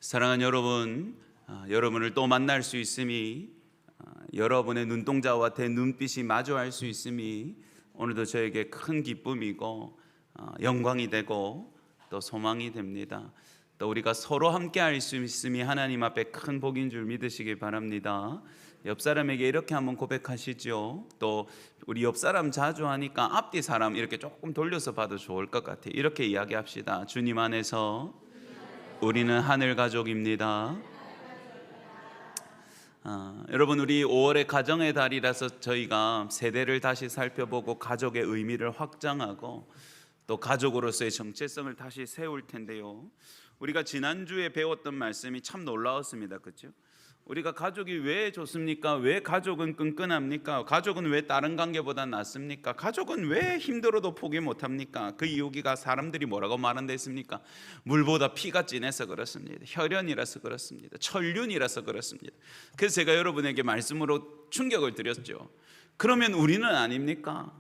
사랑하는 여러분, 여러분을 또 만날 수 있음이, 여러분의 눈동자와 대 눈빛이 마주할 수 있음이 오늘도 저에게 큰 기쁨이고 영광이 되고 또 소망이 됩니다. 또 우리가 서로 함께 할 수 있음이 하나님 앞에 큰 복인 줄 믿으시기 바랍니다. 옆 사람에게 이렇게 한번 고백하시죠. 또 우리 옆 사람 자주 하니까 앞뒤 사람 이렇게 조금 돌려서 봐도 좋을 것 같아요. 이렇게 이야기합시다. 주님 안에서 우리는 하늘 가족입니다. 여러분, 우리 5월의 가정의 달이라서 저희가 세대를 다시 살펴보고 가족의 의미를 확장하고 또 가족으로서의 정체성을 다시 세울 텐데요. 우리가 지난주에 배웠던 말씀이 참 놀라웠습니다. 그렇죠? 우리가 가족이 왜 좋습니까? 왜 가족은 끈끈합니까? 가족은 왜 다른 관계보다 낫습니까? 가족은 왜 힘들어도 포기 못합니까? 그 이유가 사람들이 뭐라고 말한 데 있습니까? 물보다 피가 진해서 그렇습니다. 혈연이라서 그렇습니다. 천륜이라서 그렇습니다. 그래서 제가 여러분에게 말씀으로 충격을 드렸죠. 그러면 우리는 아닙니까?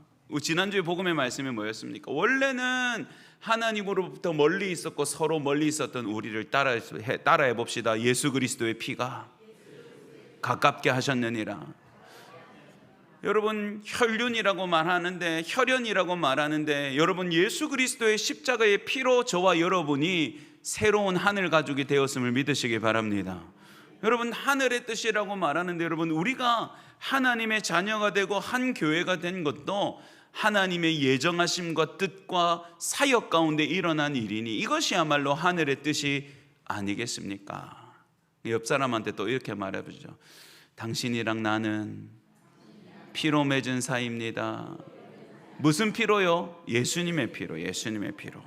지난주에 복음의 말씀이 뭐였습니까? 원래는 하나님으로부터 멀리 있었고 서로 멀리 있었던 우리를 따라해 봅시다. 예수 그리스도의 피가 가깝게 하셨느니라. 여러분, 혈륜이라고 말하는데, 혈연이라고 말하는데, 여러분, 예수 그리스도의 십자가의 피로 저와 여러분이 새로운 하늘 가족이 되었음을 믿으시기 바랍니다. 여러분, 하늘의 뜻이라고 말하는데, 여러분, 우리가 하나님의 자녀가 되고 한 교회가 된 것도 하나님의 예정하심과 뜻과 사역 가운데 일어난 일이니 이것이야말로 하늘의 뜻이 아니겠습니까? 옆 사람한테 또 이렇게 말해보죠. 당신이랑 나는 피로 맺은 사이입니다. 무슨 피로요? 예수님의 피로, 예수님의 피로.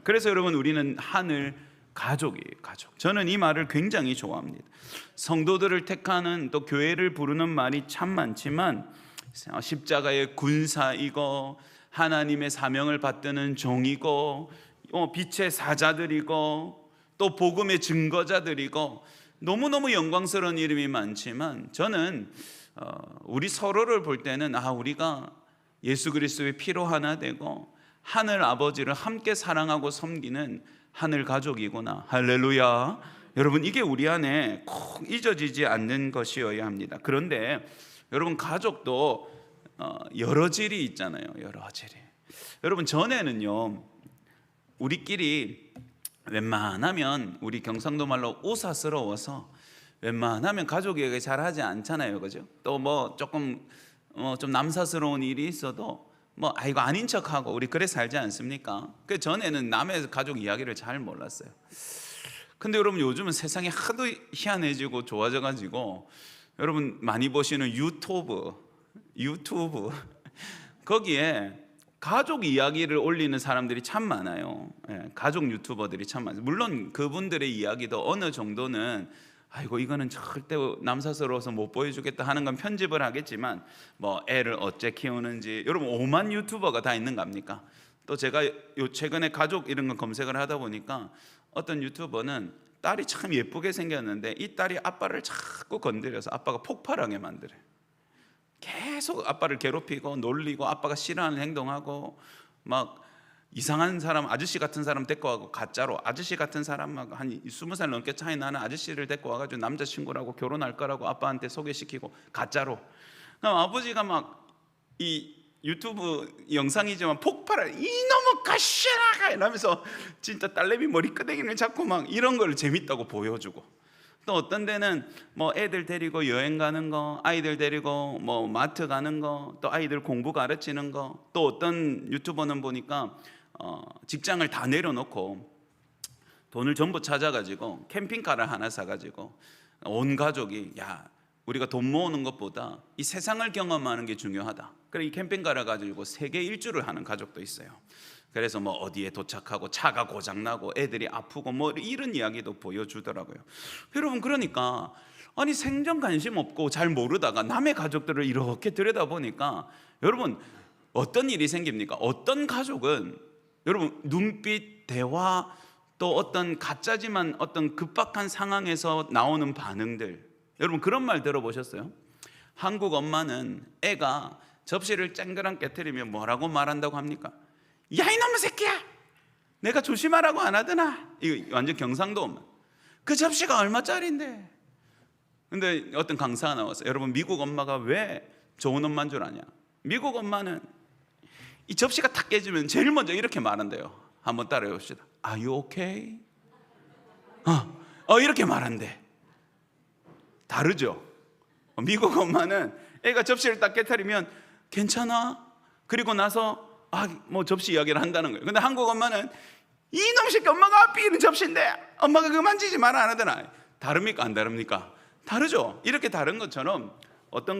그래서 여러분, 우리는 하늘 가족이에요, 가족. 저는 이 말을 굉장히 좋아합니다. 성도들을 택하는 또 교회를 부르는 말이 참 많지만 십자가의 군사이고 하나님의 사명을 받드는 종이고 빛의 사자들이고 또 복음의 증거자들이고 너무너무 영광스러운 이름이 많지만 저는 우리 서로를 볼 때는 우리가 예수 그리스도의 피로 하나 되고 하늘 아버지를 함께 사랑하고 섬기는 하늘 가족이구나. 할렐루야. 여러분, 이게 우리 안에 꼭 잊어지지 않는 것이어야 합니다. 그런데 여러분, 가족도 여러 질이 있잖아요. 여러 질이. 여러분, 전에는요 우리끼리 웬만하면 우리 경상도 말로 오사스러워서 웬만하면 가족에게 잘하지 않잖아요, 그죠? 또 뭐 조금 좀 남사스러운 일이 있어도 이거 아닌 척하고 우리 그래 살지 않습니까? 그 전에는 남의 가족 이야기를 잘 몰랐어요. 근데 여러분, 요즘은 세상이 하도 희한해지고 좋아져가지고 여러분 많이 보시는 유튜브 거기에 가족 이야기를 올리는 사람들이 참 많아요. 가족 유튜버들이 참 많아요. 물론 그분들의 이야기도 어느 정도는 이거는 절대 남사스러워서 못 보여주겠다 하는 건 편집을 하겠지만 애를 어째 키우는지, 여러분 5만 유튜버가 다 있는 거 압니까? 또 제가 최근에 가족 이런 거 검색을 하다 보니까 어떤 유튜버는 딸이 참 예쁘게 생겼는데 이 딸이 아빠를 자꾸 건드려서 아빠가 폭발하게 만들어요. 계속 아빠를 괴롭히고 놀리고 아빠가 싫어하는 행동하고 이상한 사람, 아저씨 같은 사람 데리고 와고 가짜로 아저씨 같은 사람 한 20살 넘게 차이 나는 아저씨를 데리고 와가지고 남자친구라고 결혼할 거라고 아빠한테 소개시키고 가짜로. 그럼 아버지가 이 유튜브 영상이지만 폭발을 이놈의 가시나가 이러면서 진짜 딸내미 머리끄댕이를 잡고 이런 걸 재밌다고 보여주고, 또 어떤 데는 애들 데리고 여행 가는 거, 아이들 데리고 마트 가는 거, 또 아이들 공부 가르치는 거, 또 어떤 유튜버는 보니까 직장을 다 내려놓고 돈을 전부 찾아가지고 캠핑카를 하나 사가지고 온 가족이 우리가 돈 모으는 것보다 이 세상을 경험하는 게 중요하다. 그래서 이 캠핑카를 가지고 세계 일주를 하는 가족도 있어요. 그래서 어디에 도착하고 차가 고장나고 애들이 아프고 이런 이야기도 보여주더라고요. 여러분, 그러니까 생전 관심 없고 잘 모르다가 남의 가족들을 이렇게 들여다보니까 여러분 어떤 일이 생깁니까? 어떤 가족은 여러분 눈빛, 대화, 또 어떤 가짜지만 어떤 급박한 상황에서 나오는 반응들, 여러분 그런 말 들어보셨어요? 한국 엄마는 애가 접시를 쨍그랑 깨트리면 뭐라고 말한다고 합니까? 야 이놈의 새끼야, 내가 조심하라고 안 하더나. 이거 완전 경상도 엄마. 그 접시가 얼마짜린데? 근데 어떤 강사가 나왔어요. 여러분, 미국 엄마가 왜 좋은 엄마인 줄 아냐? 미국 엄마는 이 접시가 탁 깨지면 제일 먼저 이렇게 말한대요. 한번 따라해 봅시다. Are you okay? 이렇게 말한대. 다르죠? 미국 엄마는 애가 접시를 딱 깨트리면 괜찮아? 그리고 나서 뭐 접시 이야기를 한다는 거예요. 근데 한국 엄마는 이놈 새끼, 엄마가 앞에 있는 접시인데 엄마가 그거 만지지 마라 안 하더나. 다릅니까? 안 다릅니까? 다르죠? 이렇게 다른 것처럼 어떤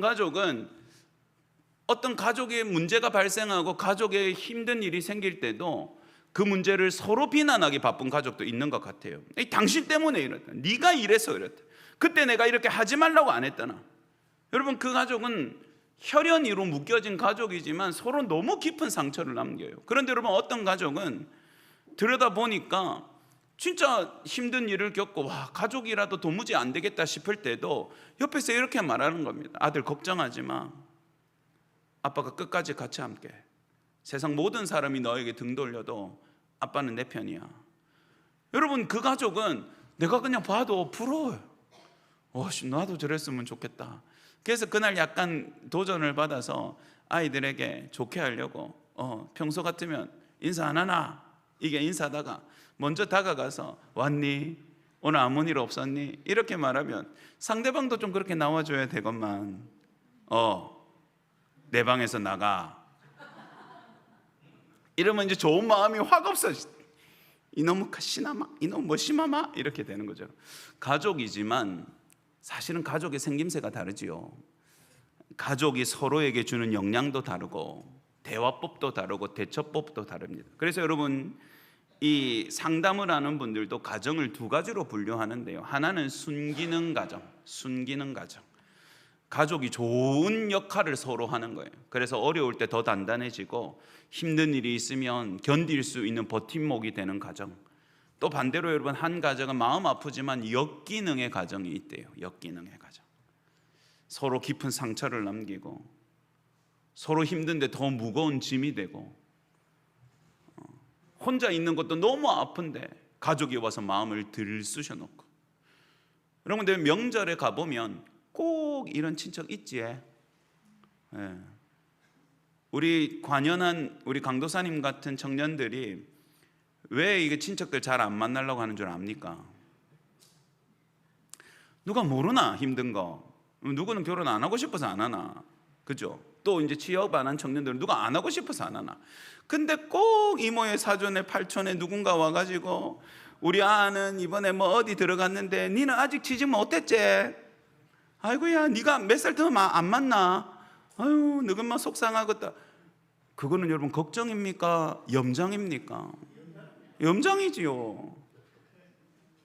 가족의 문제가 발생하고 가족에 힘든 일이 생길 때도 그 문제를 서로 비난하기 바쁜 가족도 있는 것 같아요. 당신 때문에 이랬다. 네가 이래서 이랬다. 그때 내가 이렇게 하지 말라고 안 했다나. 여러분, 그 가족은 혈연이로 묶여진 가족이지만 서로 너무 깊은 상처를 남겨요. 그런데 여러분, 어떤 가족은 들여다보니까 진짜 힘든 일을 겪고 가족이라도 도무지 안 되겠다 싶을 때도 옆에서 이렇게 말하는 겁니다. 아들, 걱정하지 마. 아빠가 끝까지 같이 함께. 세상 모든 사람이 너에게 등 돌려도 아빠는 내 편이야. 여러분, 그 가족은 내가 그냥 봐도 부러워요. 나도 저랬으면 좋겠다. 그래서 그날 약간 도전을 받아서 아이들에게 좋게 하려고 평소 같으면 인사 안 하나? 이게 인사하다가 먼저 다가가서 왔니? 오늘 아무 일 없었니? 이렇게 말하면 상대방도 좀 그렇게 나와줘야 되건만 내 방에서 나가. 이러면 이제 좋은 마음이 확 없어지. 이놈의 카시나마, 이놈 뭐 심하마 이렇게 되는 거죠. 가족이지만 사실은 가족의 생김새가 다르지요. 가족이 서로에게 주는 영향도 다르고 대화법도 다르고 대처법도 다릅니다. 그래서 여러분, 이 상담을 하는 분들도 가정을 두 가지로 분류하는데요. 하나는 순기능 가정, 순기능 가정. 가족이 좋은 역할을 서로 하는 거예요. 그래서 어려울 때 더 단단해지고 힘든 일이 있으면 견딜 수 있는 버팀목이 되는 가정. 또 반대로 여러분, 한 가정은 마음 아프지만 역기능의 가정이 있대요. 역기능의 가정. 서로 깊은 상처를 남기고 서로 힘든데 더 무거운 짐이 되고 혼자 있는 것도 너무 아픈데 가족이 와서 마음을 들쑤셔 놓고. 여러분들, 명절에 가보면 꼭 이런 친척 있지. 우리 관연한 우리 강도사님 같은 청년들이 왜 이게 친척들 잘 안 만나려고 하는 줄 압니까? 누가 모르나? 힘든 거. 누구는 결혼 안 하고 싶어서 안 하나? 그죠? 또 이제 취업 안 한 청년들은 누가 안 하고 싶어서 안 하나? 근데 꼭 이모의 사촌에 팔촌에 누군가 와가지고 우리 아는 이번에 뭐 어디 들어갔는데 니는 아직 취직 못했지? 아이고야, 네가 몇 살 더 안 만나? 아유, 너희만 속상하겠다. 그거는 여러분 걱정입니까? 염장입니까? 염장이지요.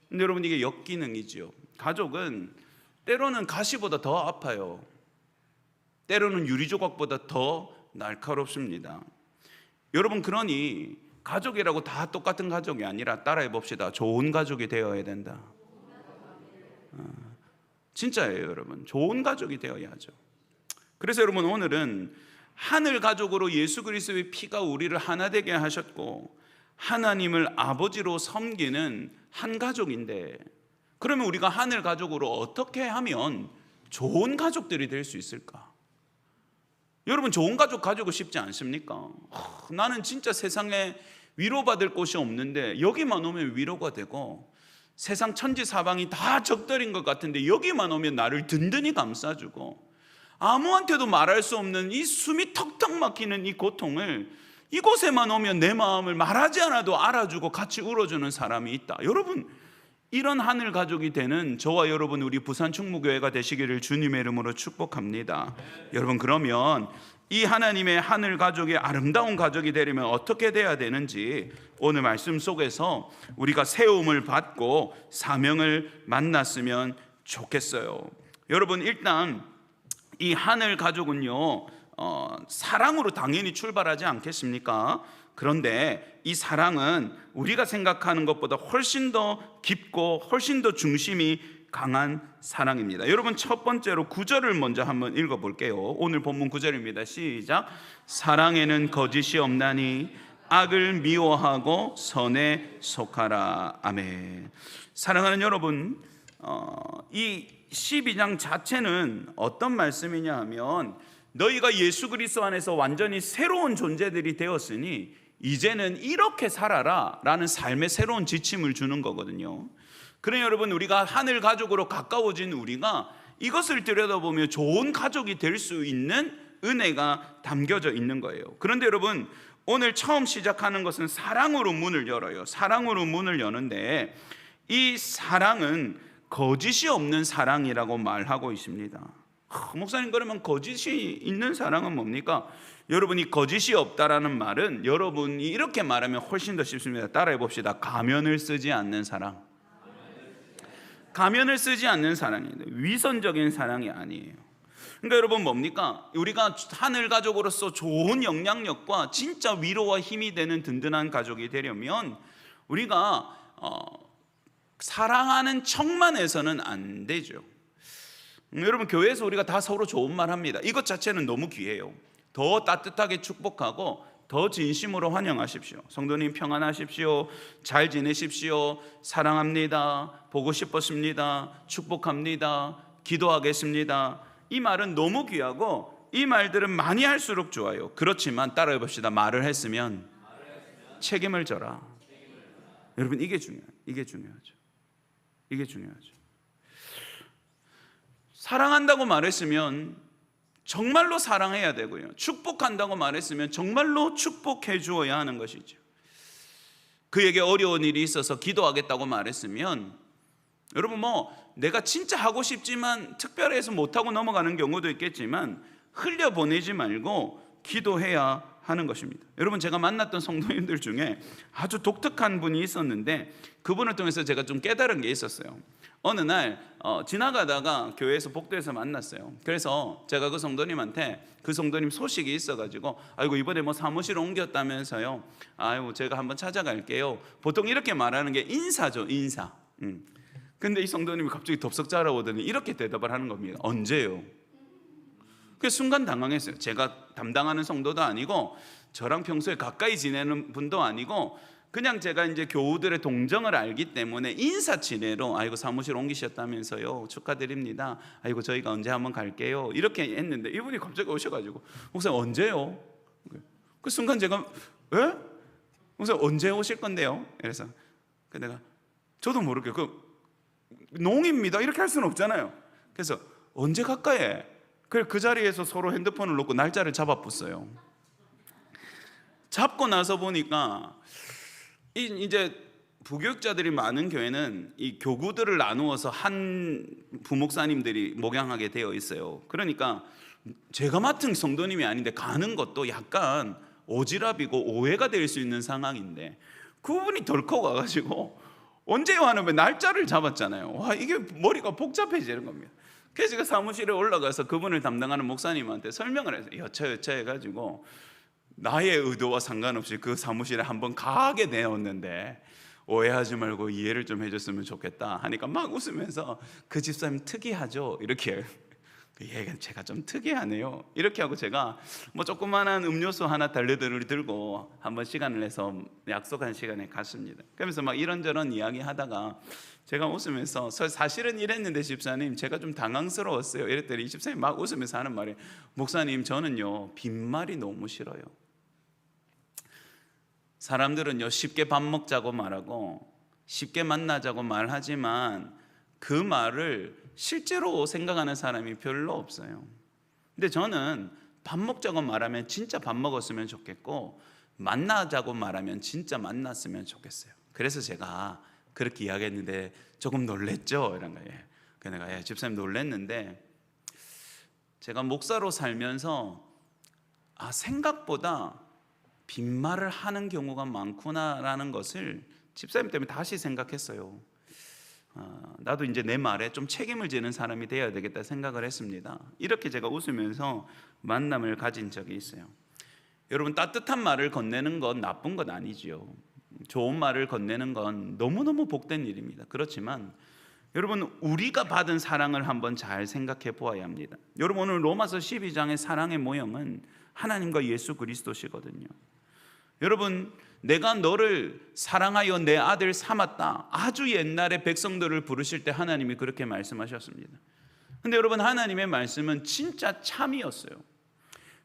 근데 여러분, 이게 역기능이지요. 가족은 때로는 가시보다 더 아파요. 때로는 유리조각보다 더 날카롭습니다. 여러분, 그러니 가족이라고 다 똑같은 가족이 아니라 따라해 봅시다. 좋은 가족이 되어야 된다. 진짜예요, 여러분. 좋은 가족이 되어야 하죠. 그래서 여러분, 오늘은 하늘 가족으로 예수 그리스도의 피가 우리를 하나 되게 하셨고 하나님을 아버지로 섬기는 한 가족인데, 그러면 우리가 하늘 가족으로 어떻게 하면 좋은 가족들이 될 수 있을까? 여러분, 좋은 가족 가지고 싶지 않습니까? 나는 진짜 세상에 위로받을 곳이 없는데 여기만 오면 위로가 되고 세상 천지사방이 다 적들인 것 같은데 여기만 오면 나를 든든히 감싸주고 아무한테도 말할 수 없는 이 숨이 턱턱 막히는 이 고통을 이곳에만 오면 내 마음을 말하지 않아도 알아주고 같이 울어주는 사람이 있다. 여러분, 이런 하늘 가족이 되는 저와 여러분, 우리 부산 충무교회가 되시기를 주님의 이름으로 축복합니다. 여러분, 그러면 이 하나님의 하늘 가족이 아름다운 가족이 되려면 어떻게 돼야 되는지 오늘 말씀 속에서 우리가 세움을 받고 사명을 만났으면 좋겠어요. 여러분, 일단 이 하늘 가족은요, 사랑으로 당연히 출발하지 않겠습니까? 그런데 이 사랑은 우리가 생각하는 것보다 훨씬 더 깊고 훨씬 더 중심이 강한 사랑입니다. 여러분, 첫 번째로 9절을 먼저 한번 읽어볼게요. 오늘 본문 9절입니다. 시작. 사랑에는 거짓이 없나니 악을 미워하고 선에 속하라. 아멘. 사랑하는 여러분, 이 12장 자체는 어떤 말씀이냐 하면 너희가 예수 그리스도 안에서 완전히 새로운 존재들이 되었으니 이제는 이렇게 살아라 라는 삶의 새로운 지침을 주는 거거든요. 그러니 여러분, 우리가 하늘 가족으로 가까워진 우리가 이것을 들여다보면 좋은 가족이 될 수 있는 은혜가 담겨져 있는 거예요. 그런데 여러분, 오늘 처음 시작하는 것은 사랑으로 문을 열어요. 사랑으로 문을 여는데 이 사랑은 거짓이 없는 사랑이라고 말하고 있습니다. 목사님, 그러면 거짓이 있는 사랑은 뭡니까? 여러분이 거짓이 없다라는 말은 여러분이 이렇게 말하면 훨씬 더 쉽습니다. 따라해 봅시다. 가면을 쓰지 않는 사랑. 가면을 쓰지 않는 사랑이에요. 위선적인 사랑이 아니에요. 그러니까 여러분, 뭡니까? 우리가 하늘 가족으로서 좋은 영향력과 진짜 위로와 힘이 되는 든든한 가족이 되려면 우리가 사랑하는 척만 해서는 안 되죠. 여러분, 교회에서 우리가 다 서로 좋은 말 합니다. 이것 자체는 너무 귀해요. 더 따뜻하게 축복하고 더 진심으로 환영하십시오. 성도님 평안하십시오. 잘 지내십시오. 사랑합니다. 보고 싶었습니다. 축복합니다. 기도하겠습니다. 이 말은 너무 귀하고 이 말들은 많이 할수록 좋아요. 그렇지만 따라해 봅시다. 말을 했으면 책임을 져라. 여러분, 이게 중요해요. 이게 중요하죠. 이게 중요하죠. 사랑한다고 말했으면 정말로 사랑해야 되고요. 축복한다고 말했으면 정말로 축복해 주어야 하는 것이죠. 그에게 어려운 일이 있어서 기도하겠다고 말했으면 여러분, 내가 진짜 하고 싶지만 특별해서 못하고 넘어가는 경우도 있겠지만 흘려보내지 말고 기도해야 하는 것입니다. 여러분, 제가 만났던 성도님들 중에 아주 독특한 분이 있었는데 그분을 통해서 제가 좀 깨달은 게 있었어요. 어느 날 지나가다가 교회에서 복도에서 만났어요. 그래서 제가 그 성도님한테 그 성도님 소식이 있어가지고 아이고, 이번에 사무실 옮겼다면서요. 아이고, 제가 한번 찾아갈게요. 보통 이렇게 말하는 게 인사죠, 인사. 근데 이 성도님이 갑자기 덥석 자라오더니 이렇게 대답을 하는 겁니다. 언제요? 그 순간 당황했어요. 제가 담당하는 성도도 아니고 저랑 평소에 가까이 지내는 분도 아니고 그냥 제가 이제 교우들의 동정을 알기 때문에 인사 지내로 아이고, 사무실 옮기셨다면서요. 축하드립니다. 아이고, 저희가 언제 한번 갈게요. 이렇게 했는데 이분이 갑자기 오셔가지고 목사님 언제요? 그 순간 제가 에? 목사님 언제 오실 건데요? 그래서 내가 저도 모르게 농입니다 이렇게 할 수는 없잖아요. 그래서 언제 가까이? 그 자리에서 서로 핸드폰을 놓고 날짜를 잡아붙어요. 잡고 나서 보니까 이제 부교육자들이 많은 교회는 이 교구들을 나누어서 한 부목사님들이 목양하게 되어 있어요. 그러니까 제가 맡은 성도님이 아닌데 가는 것도 약간 오지랖이고 오해가 될 수 있는 상황인데 그분이 덜컥 와가지고 언제요 하는 날짜를 잡았잖아요. 와, 이게 머리가 복잡해지는 겁니다. 그래서 제가 사무실에 올라가서 그분을 담당하는 목사님한테 설명을 해서 여차 해가지고 나의 의도와 상관없이 그 사무실에 한번 가게 되었는데 오해하지 말고 이해를 좀 해줬으면 좋겠다 하니까 막 웃으면서 그 집사님 특이하죠? 이렇게 얘가 제가 좀 특이하네요. 이렇게 하고 제가 조그만한 음료수 하나 달래들을 들고 한번 시간을 내서 약속한 시간에 갔습니다. 그러면서 막 이런저런 이야기 하다가 제가 웃으면서 사실은 이랬는데 집사님 제가 좀 당황스러웠어요. 이랬더니 이 집사님 막 웃으면서 하는 말이 목사님 저는요 빈말이 너무 싫어요. 사람들은요 쉽게 밥 먹자고 말하고 쉽게 만나자고 말하지만 그 말을 실제로 생각하는 사람이 별로 없어요. 근데 저는 밥 먹자고 말하면 진짜 밥 먹었으면 좋겠고 만나자고 말하면 진짜 만났으면 좋겠어요. 그래서 제가 그렇게 이야기했는데 조금 놀랬죠? 이런 거예요. 그래서 내가 집사님 놀랬는데 제가 목사로 살면서 생각보다 빈말을 하는 경우가 많구나라는 것을 집사님 때문에 다시 생각했어요. 나도 이제 내 말에 좀 책임을 지는 사람이 되어야 되겠다 생각을 했습니다. 이렇게 제가 웃으면서 만남을 가진 적이 있어요. 여러분, 따뜻한 말을 건네는 건 나쁜 건 아니지요. 좋은 말을 건네는 건 너무너무 복된 일입니다. 그렇지만 여러분, 우리가 받은 사랑을 한번 잘 생각해 보아야 합니다. 여러분, 오늘 로마서 12장의 사랑의 모형은 하나님과 예수 그리스도시거든요. 여러분, 내가 너를 사랑하여 내 아들 삼았다. 아주 옛날에 백성들을 부르실 때 하나님이 그렇게 말씀하셨습니다. 근데 여러분, 하나님의 말씀은 진짜 참이었어요.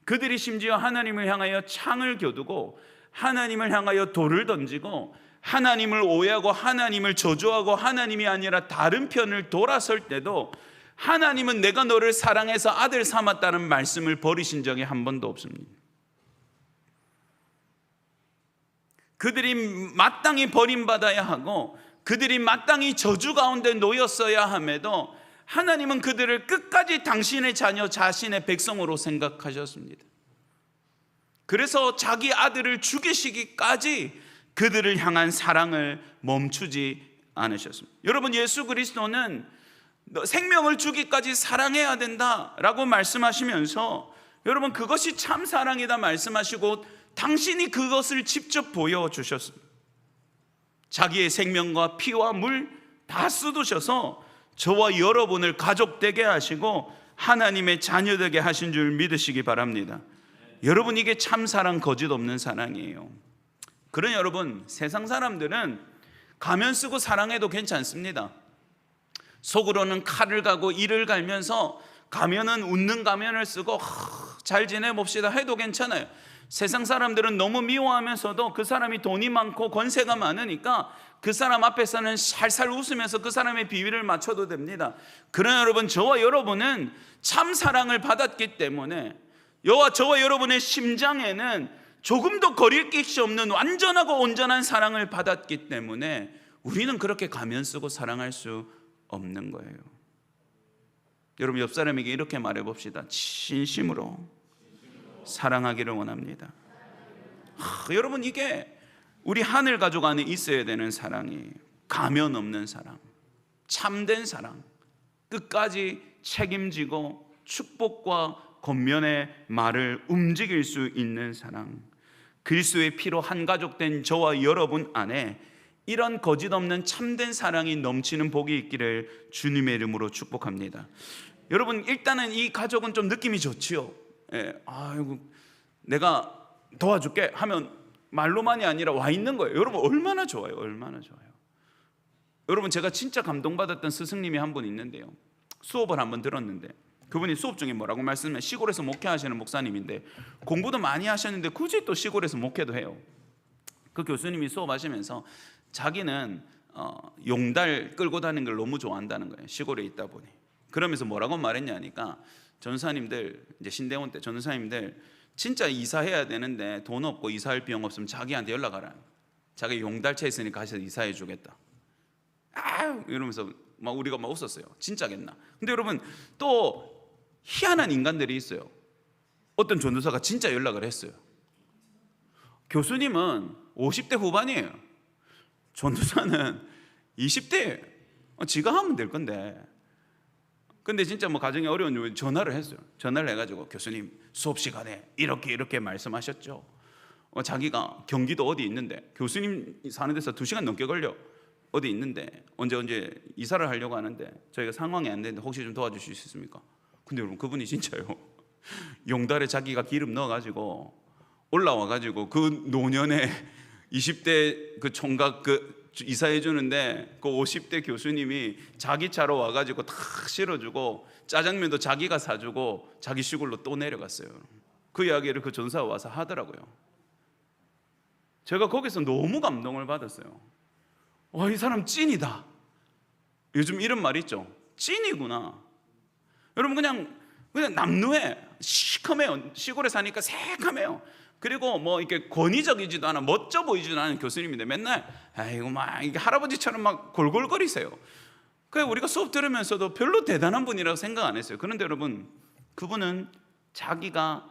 그들이 심지어 하나님을 향하여 창을 겨두고 하나님을 향하여 돌을 던지고 하나님을 오해하고 하나님을 저주하고 하나님이 아니라 다른 편을 돌아설 때도 하나님은 내가 너를 사랑해서 아들 삼았다는 말씀을 버리신 적이 한 번도 없습니다. 그들이 마땅히 버림받아야 하고 그들이 마땅히 저주 가운데 놓였어야 함에도 하나님은 그들을 끝까지 당신의 자녀, 자신의 백성으로 생각하셨습니다. 그래서 자기 아들을 죽이시기까지 그들을 향한 사랑을 멈추지 않으셨습니다. 여러분, 예수 그리스도는 생명을 주기까지 사랑해야 된다라고 말씀하시면서 여러분, 그것이 참 사랑이다 말씀하시고 당신이 그것을 직접 보여주셨습니다. 자기의 생명과 피와 물 다 쏟으셔서 저와 여러분을 가족 되게 하시고 하나님의 자녀 되게 하신 줄 믿으시기 바랍니다. 여러분, 이게 참 사랑, 거짓 없는 사랑이에요. 그러나 여러분, 세상 사람들은 가면 쓰고 사랑해도 괜찮습니다. 속으로는 칼을 가고 이를 갈면서 가면은 웃는 가면을 쓰고 잘 지내봅시다 해도 괜찮아요. 세상 사람들은 너무 미워하면서도 그 사람이 돈이 많고 권세가 많으니까 그 사람 앞에서는 살살 웃으면서 그 사람의 비위를 맞춰도 됩니다. 그러나 여러분, 저와 여러분은 참 사랑을 받았기 때문에 저와 여러분의 심장에는 조금도 거릴 것이 없는 완전하고 온전한 사랑을 받았기 때문에 우리는 그렇게 가면 쓰고 사랑할 수 없는 거예요. 여러분, 옆 사람에게 이렇게 말해봅시다. 진심으로 사랑하기를 원합니다. 여러분, 이게 우리 하늘 가족 안에 있어야 되는 사랑이에요. 가면 없는 사랑, 참된 사랑, 끝까지 책임지고 축복과 권면의 말을 움직일 수 있는 사랑. 그리스도의 피로 한 가족 된 저와 여러분 안에 이런 거짓 없는 참된 사랑이 넘치는 복이 있기를 주님의 이름으로 축복합니다. 여러분, 일단은 이 가족은 좀 느낌이 좋지요. 아이고, 내가 도와줄게 하면 말로만이 아니라 와 있는 거예요. 여러분, 얼마나 좋아요. 얼마나 좋아요. 여러분, 제가 진짜 감동받았던 스승님이 한 분 있는데요. 수업을 한번 들었는데 그분이 수업 중에 뭐라고 말씀해? 시골에서 목회하시는 목사님인데 공부도 많이 하셨는데 굳이 또 시골에서 목회도 해요. 그 교수님이 수업하시면서 자기는 용달 끌고 다니는 걸 너무 좋아한다는 거예요. 시골에 있다 보니. 그러면서 뭐라고 말했냐니까, 전사님들, 이제 신대원 때 전사님들 진짜 이사해야 되는데 돈 없고 이사할 비용 없으면 자기한테 연락하라. 자기 용달차 있으니까 가서 이사해 주겠다. 이러면서 막 우리가 막 웃었어요. 진짜겠나? 근데 여러분, 또 희한한 인간들이 있어요. 어떤 전도사가 진짜 연락을 했어요. 교수님은 50대 후반이에요. 전도사는 20대. 지가 하면 될 건데. 근데 진짜 뭐 가정이 어려운 전화를 했어요. 전화를 해가지고, 교수님 수업 시간에 이렇게 말씀하셨죠. 자기가 경기도 어디 있는데, 교수님 사는 데서 2시간 넘게 걸려. 어디 있는데 언제 이사를 하려고 하는데 저희가 상황이 안 되는데 혹시 좀 도와주실 수 있습니까? 근데 여러분, 그분이 진짜요, 용달에 자기가 기름 넣어가지고 올라와가지고 그 노년에 20대 그 총각 이사해 주는데 그 50대 교수님이 자기 차로 와가지고 탁 실어주고 짜장면도 자기가 사주고 자기 시골로 또 내려갔어요. 그 이야기를 그 전사가 와서 하더라고요. 제가 거기서 너무 감동을 받았어요. 와, 이 사람 찐이다. 요즘 이런 말 있죠. 찐이구나. 여러분, 그냥 남루해. 시커매요. 시골에 사니까 새카매요. 그리고 뭐 이렇게 권위적이지도 않아, 멋져 보이지도 않은 교수님인데 맨날 아이고 막 이게 할아버지처럼 막 골골거리세요. 그래서 우리가 수업 들으면서도 별로 대단한 분이라고 생각 안 했어요. 그런데 여러분, 그분은 자기가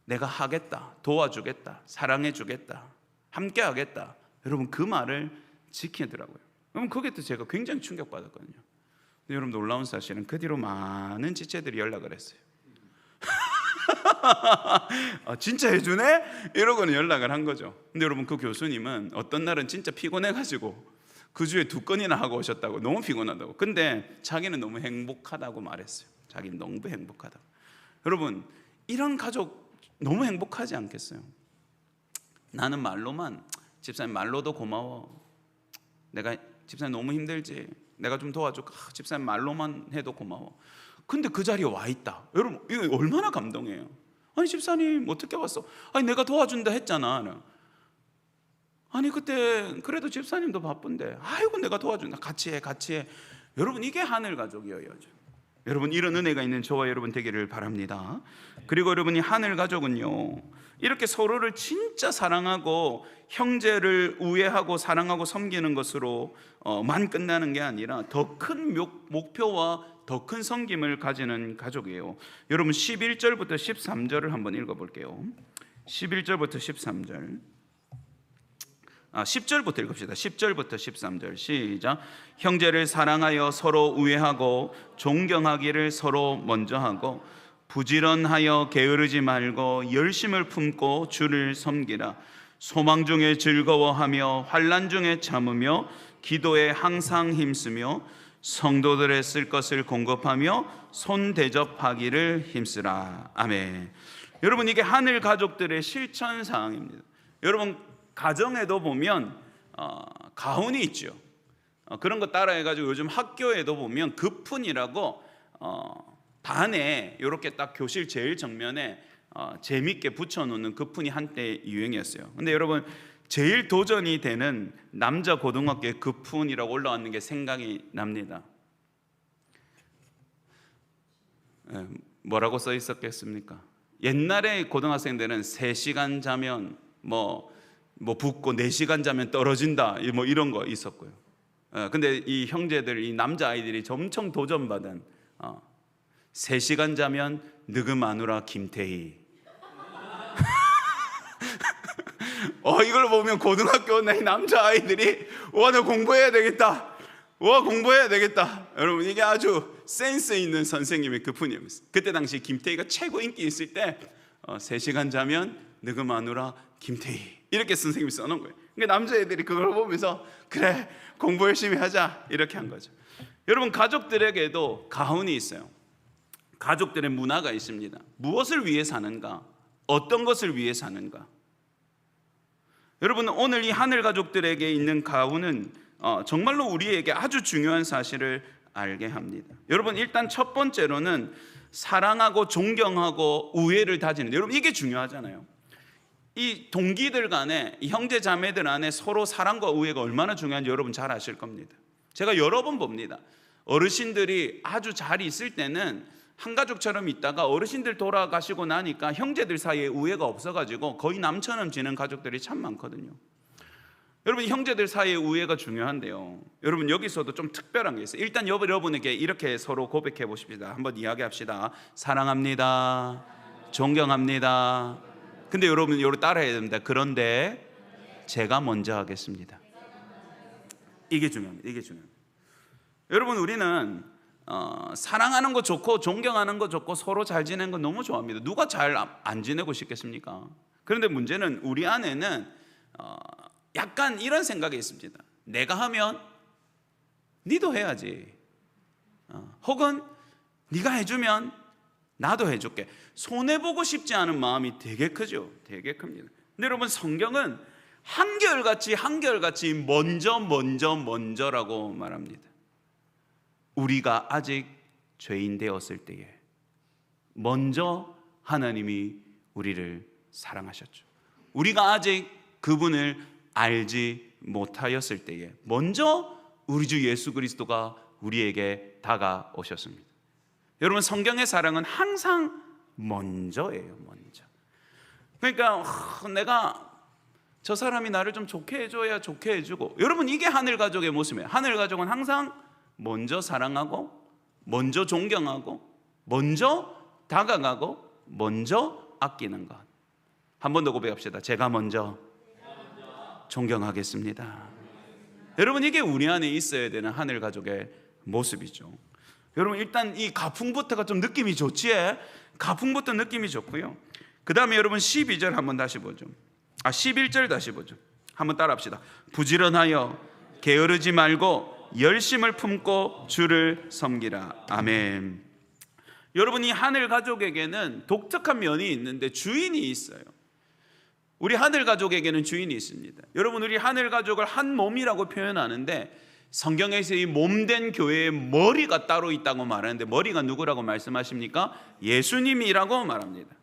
내가 하겠다, 도와주겠다, 사랑해주겠다, 함께하겠다, 여러분 그 말을 지키더라고요. 그럼 그게 또 제가 굉장히 충격받았거든요. 근데 여러분, 놀라운 사실은 그 뒤로 많은 지체들이 연락을 했어요. 진짜 해주네? 이러고는 연락을 한 거죠. 근데 여러분, 그 교수님은 어떤 날은 진짜 피곤해가지고 그 주에 2건이나 하고 오셨다고, 너무 피곤하다고. 근데 자기는 너무 행복하다고 말했어요. 자기는 너무 행복하다고. 여러분, 이런 가족 너무 행복하지 않겠어요? 나는 말로만, 집사님 말로도 고마워, 내가 집사님 너무 힘들지, 내가 좀 도와줄까, 집사님 말로만 해도 고마워. 근데 그 자리에 와 있다. 여러분 이거 얼마나 감동해요. 아니 집사님 어떻게 왔어? 아니 내가 도와준다 했잖아. 아니 그때 그래도 집사님도 바쁜데, 아이고 내가 도와준다, 같이 해. 여러분 이게 하늘 가족이에요. 여러분 이런 은혜가 있는 저와 여러분 되기를 바랍니다. 그리고 여러분이 하늘 가족은요, 이렇게 서로를 진짜 사랑하고 형제를 우애하고 사랑하고 섬기는 것으로만 끝나는 게 아니라 더 큰 목표와 더 큰 섬김을 가지는 가족이에요. 여러분 11절부터 13절을 한번 읽어볼게요. 11절부터 13절, 10절부터 읽읍시다. 10절부터 13절 시작. 형제를 사랑하여 서로 우애하고 존경하기를 서로 먼저 하고 부지런하여 게으르지 말고 열심을 품고 주를 섬기라. 소망 중에 즐거워하며 환난 중에 참으며 기도에 항상 힘쓰며 성도들의 쓸 것을 공급하며 손 대접하기를 힘쓰라. 아멘. 여러분 이게 하늘 가족들의 실천 사항입니다. 여러분 가정에도 보면 가훈이 있죠. 그런 거 따라해가지고 요즘 학교에도 보면 급훈이라고 반에 이렇게 딱 교실 제일 정면에 재밌게 붙여놓는 급훈이 한때 유행이었어요. 근데 여러분 제일 도전이 되는 남자 고등학교의 급훈이라고 올라왔는 게 생각이 납니다. 뭐라고 써 있었겠습니까? 옛날에 고등학생들은 3시간 자면 뭐 붓고 4시간 자면 떨어진다, 뭐 이런 거 있었고요. 근데 이 형제들, 이 남자 아이들이 엄청 도전받은 3시간 자면 느그 마누라 김태희. 이걸 보면 고등학교 내 남자 아이들이 나 공부해야 되겠다. 공부해야 되겠다. 여러분 이게 아주 센스 있는 선생님의 급훈이었어요. 그때 당시 김태희가 최고 인기 있을 때 3시간 자면 느그 마누라 김태희 이렇게 선생님이 써놓은 거예요. 그러니까 남자애들이 그걸 보면서 그래 공부 열심히 하자 이렇게 한 거죠. 여러분 가족들에게도 가훈이 있어요. 가족들의 문화가 있습니다. 무엇을 위해 사는가, 어떤 것을 위해 사는가. 여러분 오늘 이 하늘 가족들에게 있는 가훈은 정말로 우리에게 아주 중요한 사실을 알게 합니다. 여러분 일단 첫 번째로는 사랑하고 존경하고 우애를 다지는, 여러분 이게 중요하잖아요. 이 동기들 간에, 이 형제 자매들 안에 서로 사랑과 우애가 얼마나 중요한지 여러분 잘 아실 겁니다. 제가 여러 번 봅니다. 어르신들이 아주 잘 있을 때는 한 가족처럼 있다가 어르신들 돌아가시고 나니까 형제들 사이에 우애가 없어가지고 거의 남처럼 지는 가족들이 참 많거든요. 여러분 형제들 사이의 우애가 중요한데요, 여러분 여기서도 좀 특별한 게 있어요. 일단 여러분에게 이렇게 서로 고백해 보십시다. 한번 이야기합시다. 사랑합니다, 존경합니다. 근데 여러분 이걸 따라해야 됩니다. 그런데 제가 먼저 하겠습니다. 이게 중요합니다. 이게 중요합니다. 여러분 우리는 사랑하는 거 좋고 존경하는 거 좋고 서로 잘 지내는 거 너무 좋아합니다. 누가 잘 안 지내고 싶겠습니까? 그런데 문제는 우리 안에는 약간 이런 생각이 있습니다. 내가 하면 니도 해야지, 혹은 네가 해주면 나도 해줄게. 손해보고 싶지 않은 마음이 되게 크죠. 되게 큽니다. 근데 여러분 성경은 한결같이 먼저라고 말합니다. 우리가 아직 죄인 되었을 때에 먼저 하나님이 우리를 사랑하셨죠. 우리가 아직 그분을 알지 못하였을 때에 먼저 우리 주 예수 그리스도가 우리에게 다가오셨습니다. 여러분 성경의 사랑은 항상 먼저예요. 먼저. 그러니까 내가 저 사람이 나를 좀 좋게 해줘야 좋게 해주고, 여러분 이게 하늘 가족의 모습이에요. 하늘 가족은 항상 먼저 사랑하고 먼저 존경하고 먼저 다가가고 먼저 아끼는 것. 한 번 더 고백합시다. 제가 먼저 존경하겠습니다. 여러분 이게 우리 안에 있어야 되는 하늘 가족의 모습이죠. 여러분 일단 이 가풍부터가 좀 느낌이 좋지. 가풍부터 느낌이 좋고요. 그 다음에 여러분 12절 한번 다시 보죠. 11절 다시 보죠. 한번 따라합시다. 부지런하여 게으르지 말고 열심을 품고 주를 섬기라. 아멘. 여러분 이 하늘 가족에게는 독특한 면이 있는데 주인이 있어요. 우리 하늘 가족에게는 주인이 있습니다. 여러분, 우리 하늘 가족을 한 몸이라고 표현하는데 성경에서 이 몸된 교회의 머리가 따로 있다고 말하는데 머리가 누구라고 말씀하십니까? 예수님이라고 말합니다.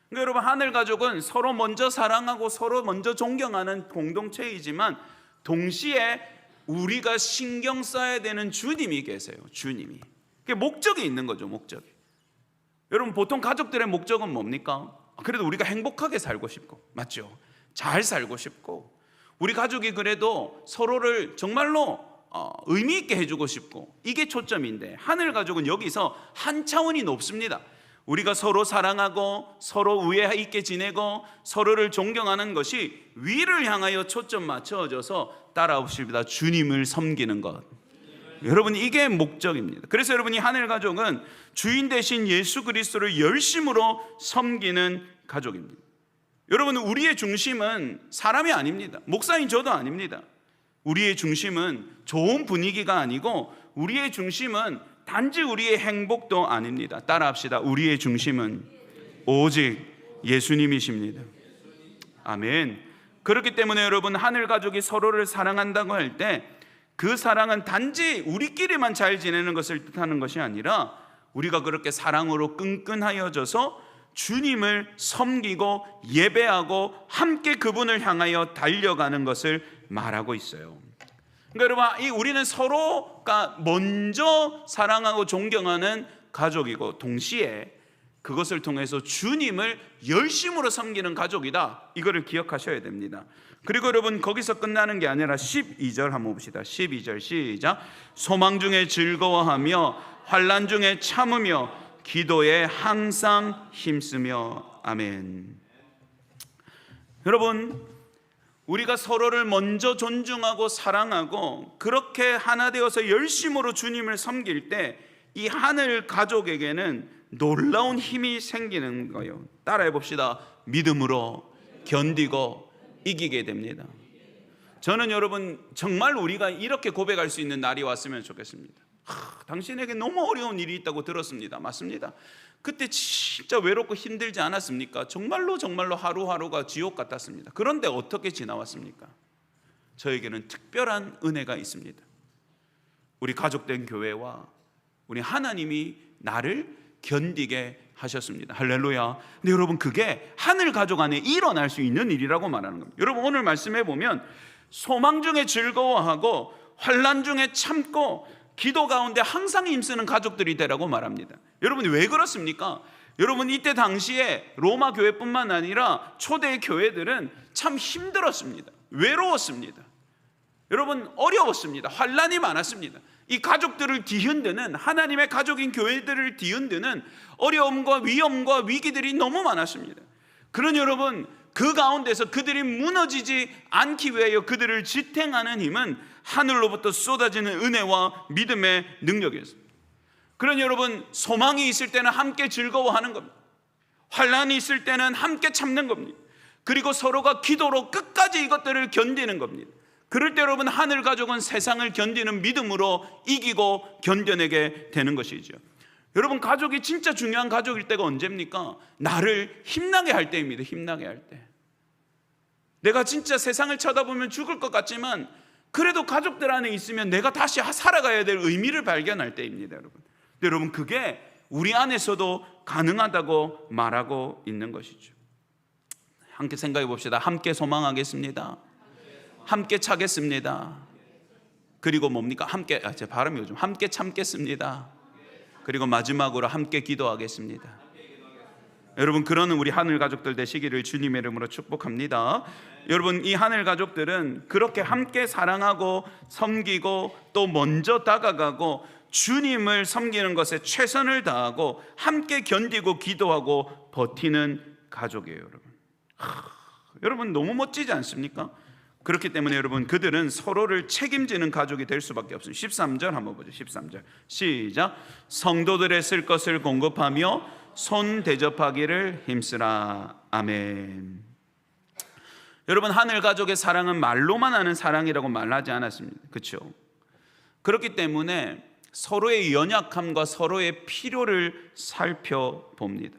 그러니까 여러분, 하늘 가족은 서로 먼저 사랑하고 서로 먼저 존경하는 공동체이지만 동시에 우리가 신경 써야 되는 주님이 계세요. 주님이. 그게 목적이 있는 거죠. 목적이. 여러분, 보통 가족들의 목적은 뭡니까? 그래도 우리가 행복하게 살고 싶고, 맞죠? 잘 살고 싶고, 우리 가족이 그래도 서로를 정말로 의미 있게 해주고 싶고, 이게 초점인데 하늘 가족은 여기서 한 차원이 높습니다. 우리가 서로 사랑하고 서로 우애 있게 지내고 서로를 존경하는 것이 위를 향하여 초점 맞춰져서 따라오십니다. 주님을 섬기는 것. 여러분, 이게 목적입니다. 그래서 여러분, 이 하늘 가족은 주인 되신 예수 그리스도를 열심으로 섬기는 가족입니다. 여러분, 우리의 중심은 사람이 아닙니다. 목사인 저도 아닙니다. 우리의 중심은 좋은 분위기가 아니고 우리의 중심은 단지 우리의 행복도 아닙니다. 따라합시다. 우리의 중심은 오직 예수님이십니다. 아멘. 그렇기 때문에 여러분, 하늘 가족이 서로를 사랑한다고 할 때 그 사랑은 단지 우리끼리만 잘 지내는 것을 뜻하는 것이 아니라 우리가 그렇게 사랑으로 끈끈하여져서 주님을 섬기고 예배하고 함께 그분을 향하여 달려가는 것을 말하고 있어요. 그러니까 여러분, 우리는 서로가 먼저 사랑하고 존경하는 가족이고 동시에 그것을 통해서 주님을 열심으로 섬기는 가족이다. 이거를 기억하셔야 됩니다. 그리고 여러분, 거기서 끝나는 게 아니라 12절 한번 봅시다. 12절 시작. 소망 중에 즐거워하며 환난 중에 참으며 기도에 항상 힘쓰며. 아멘. 여러분, 우리가 서로를 먼저 존중하고 사랑하고 그렇게 하나 되어서 열심으로 주님을 섬길 때 이 하늘 가족에게는 놀라운 힘이 생기는 거예요. 따라해 봅시다. 믿음으로 견디고 이기게 됩니다. 저는 여러분, 정말 우리가 이렇게 고백할 수 있는 날이 왔으면 좋겠습니다. 당신에게 너무 어려운 일이 있다고 들었습니다. 맞습니다. 그때 진짜 외롭고 힘들지 않았습니까? 정말로 하루하루가 지옥 같았습니다. 그런데 어떻게 지나왔습니까? 저에게는 특별한 은혜가 있습니다. 우리 가족된 교회와 우리 하나님이 나를 견디게 하셨습니다. 할렐루야. 근데 여러분, 그게 하늘 가족 안에 일어날 수 있는 일이라고 말하는 겁니다. 여러분, 오늘 말씀해 보면 소망 중에 즐거워하고 환난 중에 참고 기도 가운데 항상 힘쓰는 가족들이 되라고 말합니다. 여러분, 왜 그렇습니까? 여러분, 이때 당시에 로마 교회뿐만 아니라 초대 교회들은 참 힘들었습니다. 외로웠습니다. 여러분, 어려웠습니다. 환난이 많았습니다. 이 가족들을 뒤흔드는, 하나님의 가족인 교회들을 뒤흔드는 어려움과 위험과 위기들이 너무 많았습니다. 그러니 여러분, 그 가운데서 그들이 무너지지 않기 위하여 그들을 지탱하는 힘은 하늘로부터 쏟아지는 은혜와 믿음의 능력이었습니다. 그러니 여러분, 소망이 있을 때는 함께 즐거워하는 겁니다. 환난이 있을 때는 함께 참는 겁니다. 그리고 서로가 기도로 끝까지 이것들을 견디는 겁니다. 그럴 때 여러분, 하늘 가족은 세상을 견디는 믿음으로 이기고 견뎌내게 되는 것이죠. 여러분, 가족이 진짜 중요한 가족일 때가 언제입니까? 나를 힘나게 할 때입니다. 힘나게 할 때. 내가 진짜 세상을 쳐다보면 죽을 것 같지만 그래도 가족들 안에 있으면 내가 다시 살아가야 될 의미를 발견할 때입니다. 여러분. 근데 여러분, 그게 우리 안에서도 가능하다고 말하고 있는 것이죠. 함께 생각해 봅시다. 함께 소망하겠습니다. 함께 차겠습니다. 그리고 뭡니까? 제 발음이 요즘 함께 참겠습니다. 그리고 마지막으로 함께 기도하겠습니다. 여러분, 그런 우리 하늘 가족들 되시기를 주님의 이름으로 축복합니다. 여러분, 이 하늘 가족들은 그렇게 함께 사랑하고 섬기고 또 먼저 다가가고 주님을 섬기는 것에 최선을 다하고 함께 견디고 기도하고 버티는 가족이에요. 여러분, 여러분, 너무 멋지지 않습니까? 그렇기 때문에 여러분, 그들은 서로를 책임지는 가족이 될 수밖에 없습니다. 13절 한번 보죠. 13절 시작. 성도들의 쓸 것을 공급하며 손 대접하기를 힘쓰라. 아멘. 여러분, 하늘 가족의 사랑은 말로만 하는 사랑이라고 말하지 않았습니다. 그렇죠? 그렇기 때문에 서로의 연약함과 서로의 필요를 살펴봅니다.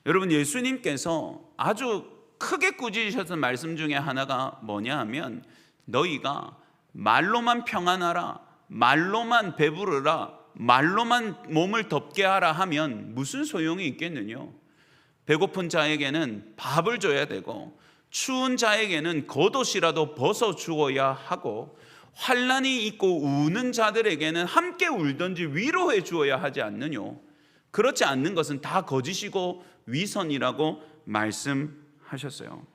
여러분, 예수님께서 아주 크게 꾸짖으셨던 말씀 중에 하나가 뭐냐 하면, 너희가 말로만 평안하라, 말로만 배부르라, 말로만 몸을 덮게 하라 하면 무슨 소용이 있겠느냐. 배고픈 자에게는 밥을 줘야 되고, 추운 자에게는 겉옷이라도 벗어 주어야 하고, 환난이 있고 우는 자들에게는 함께 울든지 위로해 주어야 하지 않느냐. 그렇지 않는 것은 다 거짓이고 위선이라고 말씀하셨어요.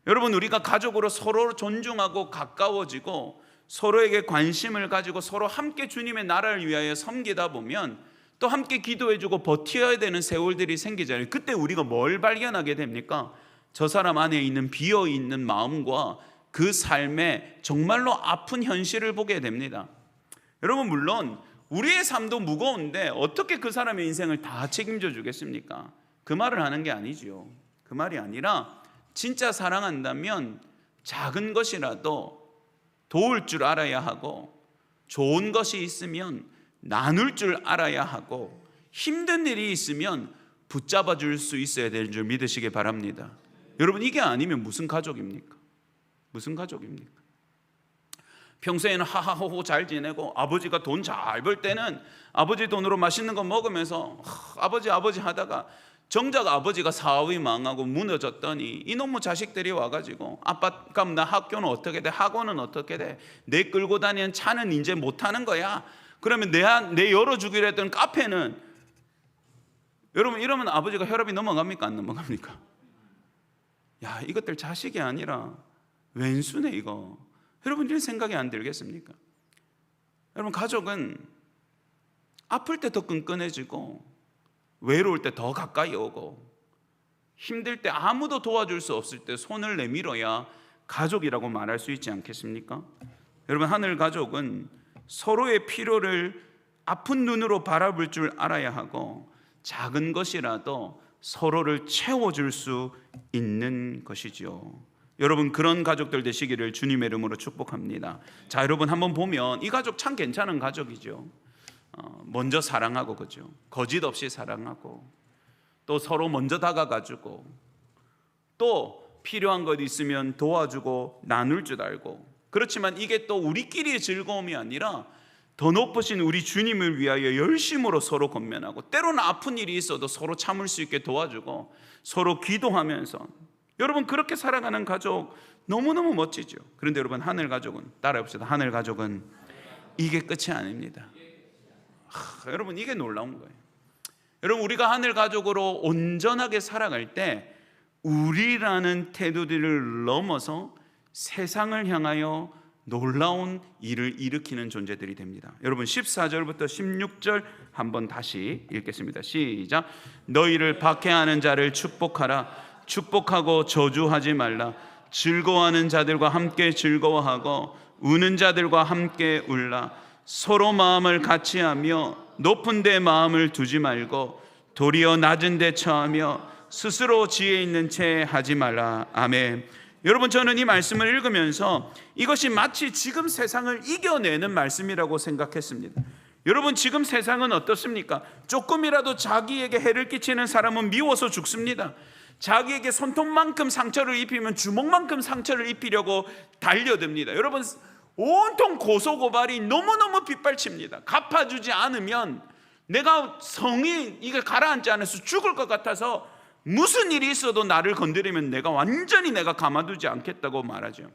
여러분, 우리가 가족으로 서로 존중하고 가까워지고 서로에게 관심을 가지고 서로 함께 주님의 나라를 위하여 섬기다 보면 또 함께 기도해주고 버텨야 되는 세월들이 생기잖아요. 그때 우리가 뭘 발견하게 됩니까? 저 사람 안에 있는 비어있는 마음과 그 삶에 정말로 아픈 현실을 보게 됩니다. 여러분, 물론 우리의 삶도 무거운데 어떻게 그 사람의 인생을 다 책임져 주겠습니까? 그 말을 하는 게 아니지요. 그 말이 아니라, 진짜 사랑한다면 작은 것이라도 도울 줄 알아야 하고, 좋은 것이 있으면 나눌 줄 알아야 하고, 힘든 일이 있으면 붙잡아 줄 수 있어야 되는 줄 믿으시기 바랍니다. 여러분, 이게 아니면 무슨 가족입니까? 무슨 가족입니까? 평소에는 하하호호 잘 지내고, 아버지가 돈 잘 벌 때는 아버지 돈으로 맛있는 거 먹으면서 아버지 하다가 정작 아버지가 사업이 망하고 무너졌더니 이놈의 자식들이 와가지고, 아빠 그럼 나 학교는 어떻게 돼? 학원은 어떻게 돼? 내 끌고 다니는 차는 이제 못 타는 거야. 그러면 내 열어주기로 했던 카페는, 여러분, 이러면 아버지가 혈압이 넘어갑니까? 안 넘어갑니까? 야, 이것들 자식이 아니라 왼수네 이거. 여러분, 이런 생각이 안 들겠습니까? 여러분, 가족은 아플 때 더 끈끈해지고, 외로울 때 더 가까이 오고, 힘들 때 아무도 도와줄 수 없을 때 손을 내밀어야 가족이라고 말할 수 있지 않겠습니까? 여러분, 하늘 가족은 서로의 필요를 아픈 눈으로 바라볼 줄 알아야 하고, 작은 것이라도 서로를 채워줄 수 있는 것이지요. 여러분, 그런 가족들 되시기를 주님의 이름으로 축복합니다. 자, 여러분, 한번 보면 이 가족 참 괜찮은 가족이죠. 먼저 사랑하고, 그죠? 거짓 없이 사랑하고, 또 서로 먼저 다가가지고, 또 필요한 것 있으면 도와주고 나눌 줄 알고. 그렇지만 이게 또 우리끼리의 즐거움이 아니라 더 높으신 우리 주님을 위하여 열심으로 서로 권면하고, 때로는 아픈 일이 있어도 서로 참을 수 있게 도와주고, 서로 기도하면서, 여러분, 그렇게 살아가는 가족 너무너무 멋지죠. 그런데 여러분, 하늘 가족은, 따라해봅시다. 하늘 가족은 이게 끝이 아닙니다. 여러분, 이게 놀라운 거예요. 여러분, 우리가 하늘 가족으로 온전하게 살아갈 때 우리라는 테두리를 넘어서 세상을 향하여 놀라운 일을 일으키는 존재들이 됩니다. 여러분, 14절부터 16절 한번 다시 읽겠습니다. 시작. 너희를 박해하는 자를 축복하라. 축복하고 저주하지 말라. 즐거워하는 자들과 함께 즐거워하고 우는 자들과 함께 울라. 서로 마음을 같이 하며 높은 데 마음을 두지 말고 도리어 낮은 데 처하며 스스로 지혜 있는 채 하지 말라. 아멘. 여러분, 저는 이 말씀을 읽으면서 이것이 마치 지금 세상을 이겨내는 말씀이라고 생각했습니다. 여러분, 지금 세상은 어떻습니까? 조금이라도 자기에게 해를 끼치는 사람은 미워서 죽습니다. 자기에게 손톱만큼 상처를 입히면 주먹만큼 상처를 입히려고 달려듭니다. 여러분, 온통 고소고발이 너무너무 빗발칩니다. 갚아주지 않으면 내가 성이 이걸 가라앉지 않아서 죽을 것 같아서 무슨 일이 있어도 나를 건드리면 내가 가만두지 않겠다고 말하죠.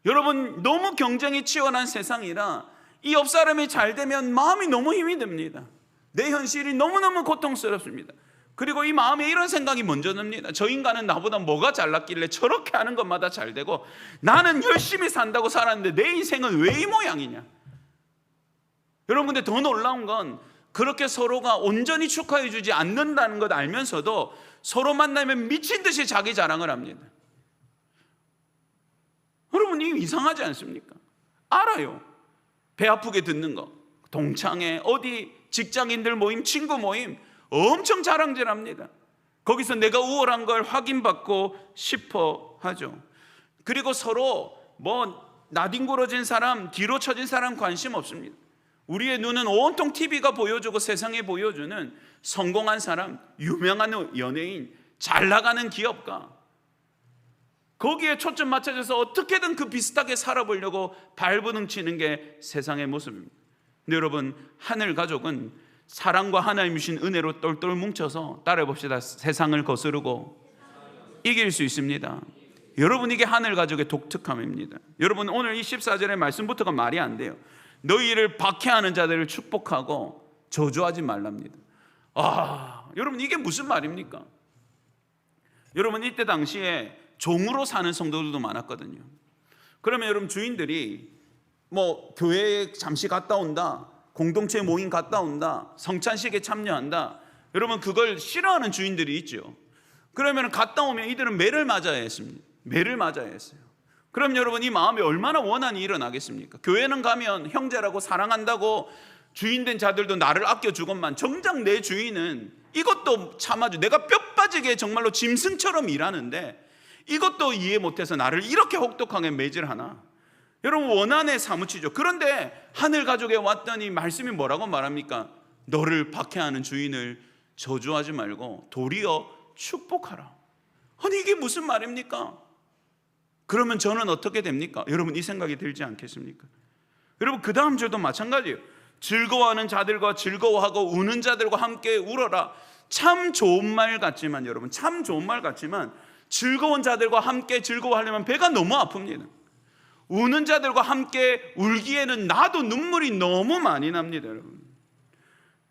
여러분, 너무 경쟁이 치열한 세상이라 이 옆 사람이 잘 되면 마음이 너무 힘이 듭니다. 내 현실이 너무너무 고통스럽습니다. 그리고 이 마음에 이런 생각이 먼저 듭니다. 저 인간은 나보다 뭐가 잘났길래 저렇게 하는 것마다 잘 되고, 나는 열심히 산다고 살았는데 내 인생은 왜 이 모양이냐. 여러분, 근데 더 놀라운 건 그렇게 서로가 온전히 축하해 주지 않는다는 것 알면서도 서로 만나면 미친 듯이 자기 자랑을 합니다. 여러분, 이거 이상하지 않습니까? 알아요. 배 아프게 듣는 거, 동창회, 어디 직장인들 모임, 친구 모임 엄청 자랑질합니다. 거기서 내가 우월한 걸 확인받고 싶어 하죠. 그리고 서로 나뒹굴어진 사람, 뒤로 처진 사람 관심 없습니다. 우리의 눈은 온통 TV가 보여주고 세상에 보여주는 성공한 사람, 유명한 연예인, 잘 나가는 기업가, 거기에 초점 맞춰져서 어떻게든 그 비슷하게 살아보려고 발버둥 치는 게 세상의 모습입니다. 근데 여러분, 하늘 가족은 사랑과 하나님 주신 은혜로 똘똘 뭉쳐서 따라해봅시다. 세상을 거스르고 이길 수 있습니다. 여러분, 이게 하늘 가족의 독특함입니다. 여러분, 오늘 이 14절의 말씀부터가 말이 안 돼요. 너희를 박해하는 자들을 축복하고 저주하지 말랍니다. 여러분, 이게 무슨 말입니까? 여러분, 이때 당시에 종으로 사는 성도들도 많았거든요. 그러면 여러분, 주인들이 뭐 교회에 잠시 갔다 온다, 공동체 모임 갔다 온다, 성찬식에 참여한다, 여러분 그걸 싫어하는 주인들이 있죠. 그러면 갔다 오면 이들은 매를 맞아야 했습니다. 매를 맞아야 했어요. 그럼 여러분, 이 마음에 얼마나 원한이 일어나겠습니까? 교회는 가면 형제라고 사랑한다고 주인된 자들도 나를 아껴주건만 정작 내 주인은 이것도 참아줘, 내가 뼈 빠지게 정말로 짐승처럼 일하는데 이것도 이해 못해서 나를 이렇게 혹독하게 매질하나? 여러분, 원한에 사무치죠. 그런데 하늘 가족에 왔더니 말씀이 뭐라고 말합니까? 너를 박해하는 주인을 저주하지 말고 도리어 축복하라. 아니, 이게 무슨 말입니까? 그러면 저는 어떻게 됩니까? 여러분, 이 생각이 들지 않겠습니까? 여러분, 그 다음 절도 마찬가지예요. 즐거워하는 자들과 즐거워하고 우는 자들과 함께 울어라. 참 좋은 말 같지만, 여러분, 참 좋은 말 같지만 즐거운 자들과 함께 즐거워하려면 배가 너무 아픕니다. 우는 자들과 함께 울기에는 나도 눈물이 너무 많이 납니다. 여러분,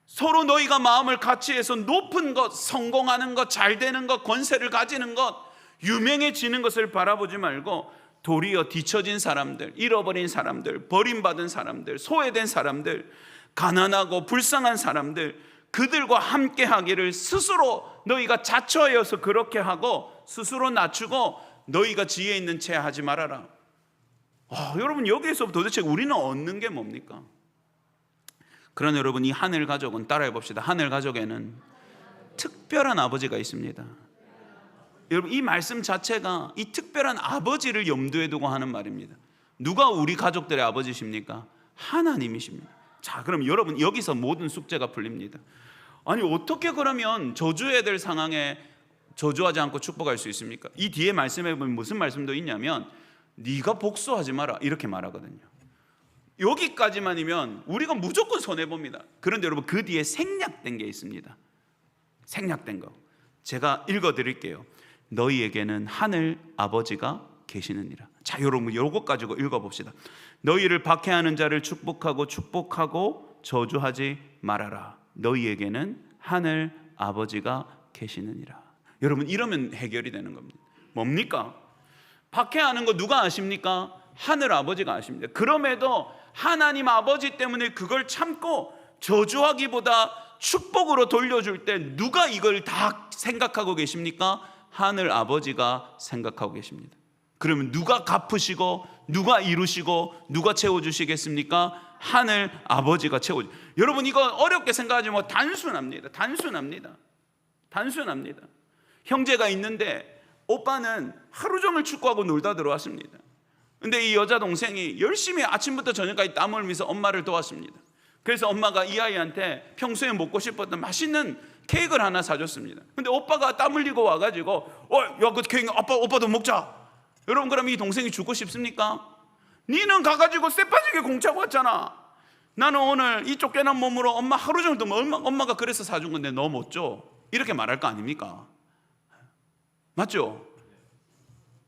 서로 너희가 마음을 같이 해서 높은 것, 성공하는 것, 잘 되는 것, 권세를 가지는 것, 유명해지는 것을 바라보지 말고 도리어 뒤처진 사람들, 잃어버린 사람들, 버림받은 사람들, 소외된 사람들, 가난하고 불쌍한 사람들, 그들과 함께 하기를 스스로 너희가 자처하여서 그렇게 하고 스스로 낮추고 너희가 지혜 있는 채 하지 말아라. 여러분, 여기에서 도대체 우리는 얻는 게 뭡니까? 그러나 여러분, 이 하늘 가족은 따라해 봅시다. 하늘 가족에는 특별한 아버지가 있습니다. 여러분, 이 말씀 자체가 이 특별한 아버지를 염두에 두고 하는 말입니다. 누가 우리 가족들의 아버지십니까? 하나님이십니다. 자, 그럼 여러분, 여기서 모든 숙제가 풀립니다. 아니, 어떻게 그러면 저주해야 될 상황에 저주하지 않고 축복할 수 있습니까? 이 뒤에 말씀에 보면 무슨 말씀도 있냐면 네가 복수하지 마라, 이렇게 말하거든요. 여기까지만이면 우리가 무조건 손해봅니다. 그런데 여러분, 그 뒤에 생략된 게 있습니다. 생략된 거 제가 읽어드릴게요. 너희에게는 하늘 아버지가 계시느니라. 자, 여러분, 요것 가지고 읽어봅시다. 너희를 박해하는 자를 축복하고 저주하지 말아라. 너희에게는 하늘 아버지가 계시느니라. 여러분, 이러면 해결이 되는 겁니다. 뭡니까? 박해하는 거 누가 아십니까? 하늘 아버지가 아십니다. 그럼에도 하나님 아버지 때문에 그걸 참고 저주하기보다 축복으로 돌려줄 때 누가 이걸 다 생각하고 계십니까? 하늘 아버지가 생각하고 계십니다. 그러면 누가 갚으시고 누가 이루시고 누가 채워주시겠습니까? 하늘 아버지가 채워주. 여러분, 이거 어렵게 생각하지 뭐 단순합니다. 형제가 있는데 오빠는 하루 종일 축구하고 놀다 들어왔습니다. 근데 이 여자 동생이 열심히 아침부터 저녁까지 땀 흘리면서 엄마를 도왔습니다. 그래서 엄마가 이 아이한테 평소에 먹고 싶었던 맛있는 케이크를 하나 사줬습니다. 근데 오빠가 땀 흘리고 와가지고 야, 그 케이크 오빠도 먹자. 여러분, 그럼 이 동생이 죽고 싶습니까? 니는 가가지고 쎄빠지게 공짜고 왔잖아. 나는 오늘 이 쫓겨난 몸으로 엄마 하루 정도 엄마가 그래서 사준 건데 너 못 줘. 이렇게 말할 거 아닙니까? 맞죠?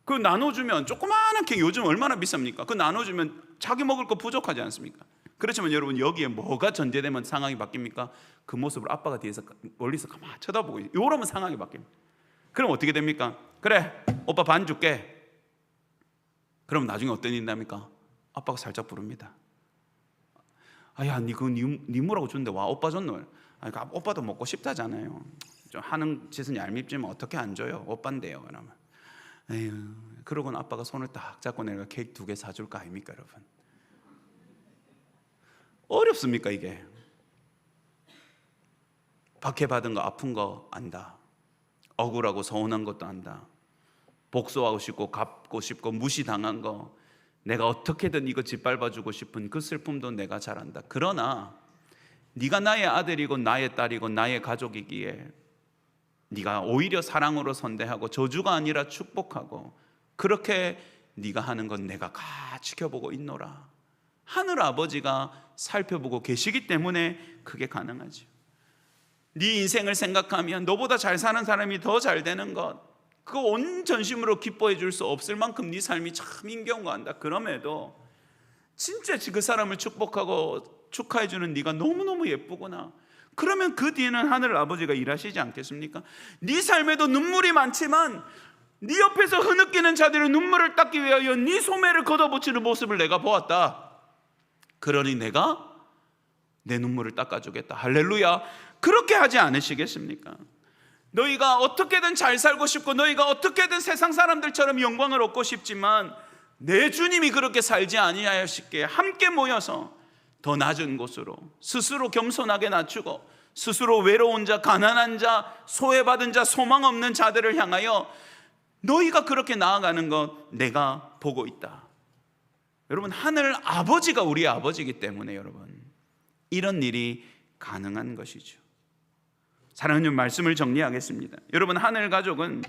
그 나눠주면 조그마한 케이크 요즘 얼마나 비쌉니까? 그 나눠주면 자기 먹을 거 부족하지 않습니까? 그렇지만 여러분, 여기에 뭐가 전제되면 상황이 바뀝니까? 그 모습을 아빠가 뒤에서 멀리서 가만히 쳐다보고 이러면 상황이 바뀝니다. 그럼 어떻게 됩니까? 그래, 오빠 반 줄게. 그럼 나중에 어떤 일이 납니까? 아빠가 살짝 부릅니다. 아야, 니 뭐라고 줬는데 와 오빠 줬노? 그러니까 오빠도 먹고 싶다잖아요. 좀 하는 짓은 얄밉지만 어떻게 안 줘요? 오빠인데요. 그러면 에휴, 그러고는 아빠가 손을 딱 잡고 내가 케이크 2개 사줄 거 아닙니까, 여러분? 어렵습니까 이게? 박해받은 거, 아픈 거 안다. 억울하고 서운한 것도 안다. 복수하고 싶고 갚고 싶고 무시당한 거, 내가 어떻게든 이거 짓밟아주고 싶은 그 슬픔도 내가 잘 안다. 그러나 네가 나의 아들이고 나의 딸이고 나의 가족이기에 네가 오히려 사랑으로 선대하고 저주가 아니라 축복하고 그렇게 네가 하는 건 내가 다 지켜보고 있노라. 하늘 아버지가 살펴보고 계시기 때문에 그게 가능하죠. 네 인생을 생각하면 너보다 잘 사는 사람이 더 잘 되는 것, 그거 온 전심으로 기뻐해 줄 수 없을 만큼 네 삶이 참 힘겨운거한다. 그럼에도 진짜 그 사람을 축복하고 축하해 주는 네가 너무너무 예쁘구나. 그러면 그 뒤에는 하늘 아버지가 일하시지 않겠습니까? 네 삶에도 눈물이 많지만 네 옆에서 흐느끼는 자들의 눈물을 닦기 위하여 네 소매를 걷어붙이는 모습을 내가 보았다. 그러니 내가 내 눈물을 닦아주겠다. 할렐루야. 그렇게 하지 않으시겠습니까? 너희가 어떻게든 잘 살고 싶고 너희가 어떻게든 세상 사람들처럼 영광을 얻고 싶지만 내 주님이 그렇게 살지 아니하시기에 함께 모여서 더 낮은 곳으로 스스로 겸손하게 낮추고 스스로 외로운 자, 가난한 자, 소외받은 자, 소망 없는 자들을 향하여 너희가 그렇게 나아가는 것 내가 보고 있다. 여러분, 하늘 아버지가 우리 아버지이기 때문에 여러분 이런 일이 가능한 것이죠. 사랑하는 말씀을 정리하겠습니다. 여러분, 하늘 가족은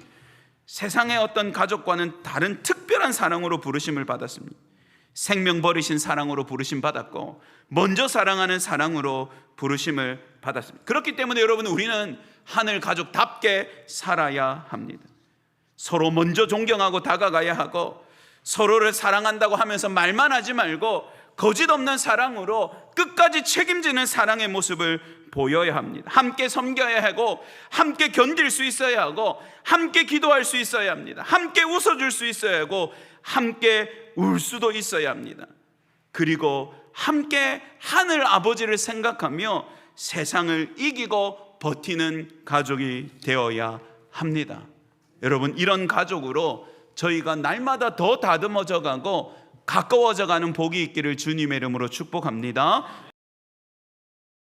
세상의 어떤 가족과는 다른 특별한 사랑으로 부르심을 받았습니다. 생명 버리신 사랑으로 부르심 받았고 먼저 사랑하는 사랑으로 부르심을 받았습니다. 그렇기 때문에 여러분 우리는 하늘 가족답게 살아야 합니다. 서로 먼저 존경하고 다가가야 하고 서로를 사랑한다고 하면서 말만 하지 말고 거짓 없는 사랑으로 끝까지 책임지는 사랑의 모습을 보여야 합니다. 함께 섬겨야 하고 함께 견딜 수 있어야 하고 함께 기도할 수 있어야 합니다. 함께 웃어줄 수 있어야 하고 함께 울 수도 있어야 합니다. 그리고 함께 하늘 아버지를 생각하며 세상을 이기고 버티는 가족이 되어야 합니다. 여러분, 이런 가족으로 저희가 날마다 더 다듬어져 가고 가까워져 가는 복이 있기를 주님의 이름으로 축복합니다.